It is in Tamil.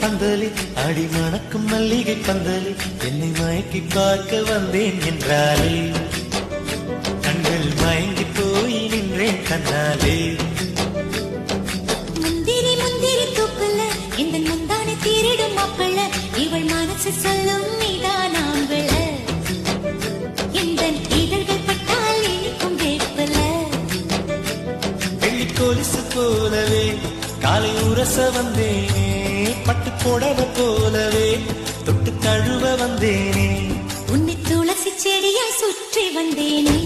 பந்தலி அடி மணக்கும் மல்லிகை பந்தலி என்னை மயக்கி பார்க்க வந்தேன் என்றாலே கண்கள் மயங்கி போய் நின்றேன் கண்ணாலே முந்திரி முந்திரி தூக்கல இந்த முந்தானை தீரிடும் மாப்பிள்ள இவள் மனசு சொல்லும் நீதான் ஆம்பள இந்த இதழ்கள் பட்டால் இனிக்கும் வேப்பல வெள்ளி கொலுசு போலவே காலை உரச வந்தேனே பட்டு புடவ போலவே தொட்டு தழுவ வந்தேனே உன்னை துளசி செடியாய் சுற்றி வந்தேனே